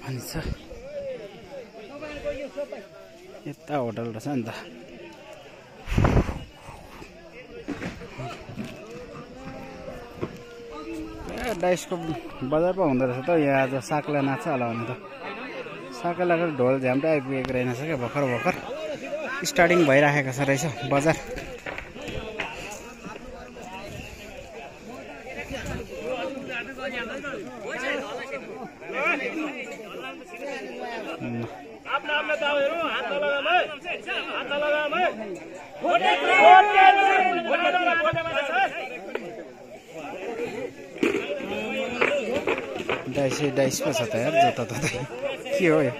पनि छ यता होटल रहेछ नि त डाइसको बजार पो हुँदो रहेछ त यहाँ आज साक्ला नाच्छ होला भने त साक्लाको ढोल झ्याम्टा आइपुगेको रहेनछ क्या भर्खर भर्खर स्टार्टिङ भइराखेको छ रहेछ बजार डाइस पो छ त यार जता ततै के हो यो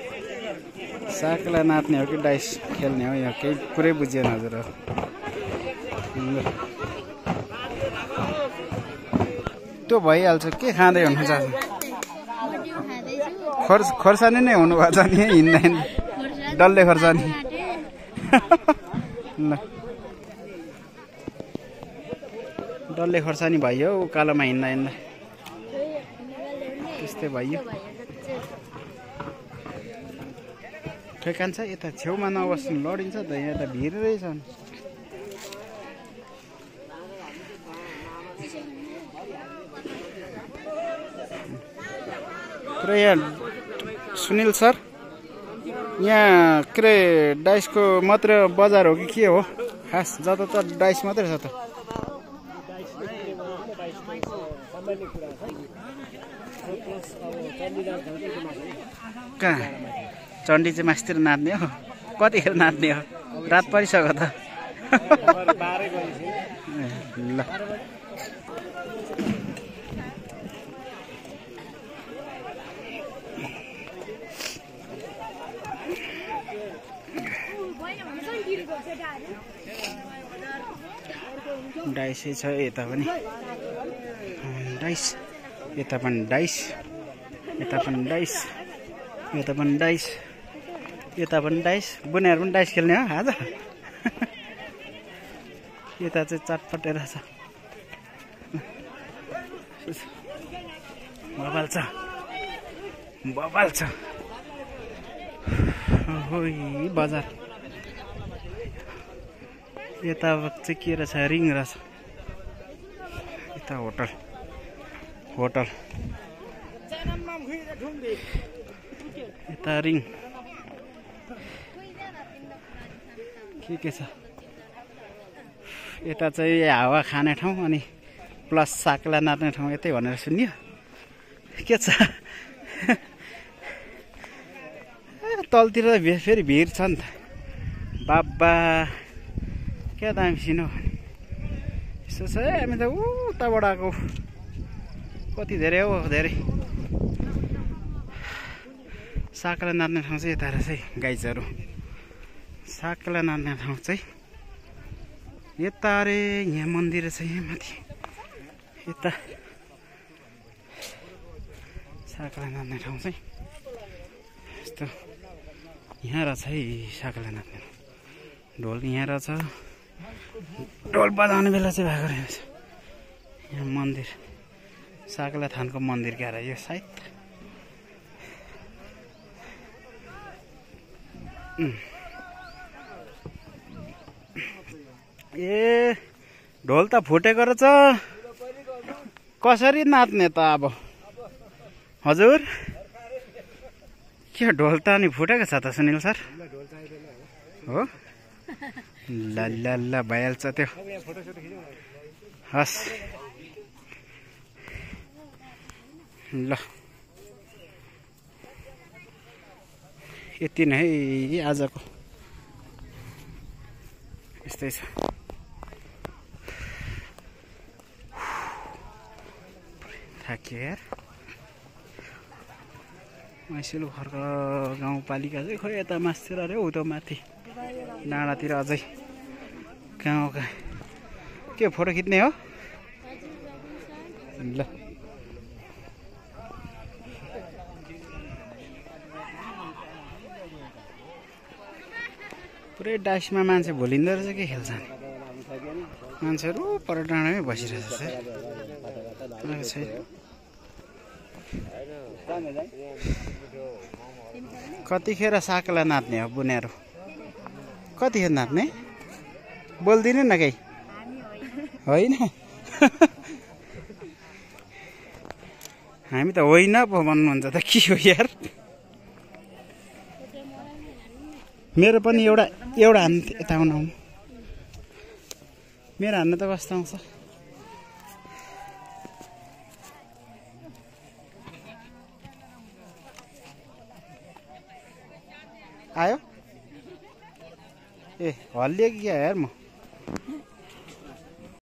साक्ला नाच्ने हो कि डाइस खेल्ने हो यहाँ केही कुरै बुझिएन हजुर त्यो भइहाल्छ के खाँदै हुनुहुन्छ खोर्सानी नै हुनुभएको छ नि हिँड्दैन डल्ले खोर्सानी ल डल्ले खोर्सानी भयो कालोमा हिँड्दा हिँड्दा त्यस्तै भयो ठेकान छ यता छेउमा नबस्नु लडिन्छ त यहाँ त भिड रहेछ पुरा यहाँ सुनिल सर यहाँ के अरे डाइसको मात्र बजार हो कि के हो खास जता त डाइस मात्रै छ त कहाँ चण्डी चाहिँ मास्तिर नाच्ने हो कतिखेर नाच्ने हो रात परिसक्यो त ल डाइसै छ यता पनि डाइस यता पनि डाइस यता पनि डाइस यता पनि डाइस यता पनि डाइस बुनेर पनि डाइस खेल्ने हो आज यता चाहिँ चटपटेर छ बबाल छ बजार यता चाहिँ के रहेछ रिङ रहेछ यता होटल यता रिङ के छ यता चाहिँ हावा खाने ठाउँ अनि प्लस साक्ला नाच्ने ठाउँ यतै भनेर सुन्यो के छ तलतिर फेरि भिड छ नि त बाबा क्या दामी सिनो यसो छ हामी त उताबाट आएको कति धेरै हो धेरै साक्ला नाच्ने ठाउँ चाहिँ यता रहेछ है गाइजहरू साक्ला नाच्ने ठाउँ चाहिँ यता अरे यहाँ मन्दिर छ यहाँ माथि यता साक्ला नाच्ने ठाउँ चाहिँ यस्तो यहाँ रहेछ है साक्ला नाच्ने ढोल यहाँ रहेछ ढोल बजाउने बेला चाहिँ भएको रहेछ यहाँ मन्दिर साक्ला थानको मन्दिर क्या यो सायद ए ढोल त फुटेको रहेछ कसरी नाच्ने त अब हजुर के ढोल त अनि फुटेको छ त सुनिल सर हो ल ल ल भइहाल्छ त्यो हस् ल यति नै है आजको यस्तै छ थाक्यो यार मैसिलो खर्क गाउँपालिका चाहिँ खोइ यता मासतिर अरे उ त माथि डाँडातिर अझै गाउँका के फोटो खिच्ने हो ल पुरै डाइसमा मान्छे भुलिँदो रहेछ के खेल्छ मान्छेहरू पर डाँडामै बसिरहेछ कतिखेर साकेला नाच्ने हो बुनेहरू कतिखेर नाच्ने बोल्दिनु न केही होइन हामी त होइन पो भन्नुहुन्छ त के हो यार मेरो पनि एउटा हान्न यता आउनु मेरो हान्न त कस्तो आउँछ आयो ए हल्लियो कि क्या यार म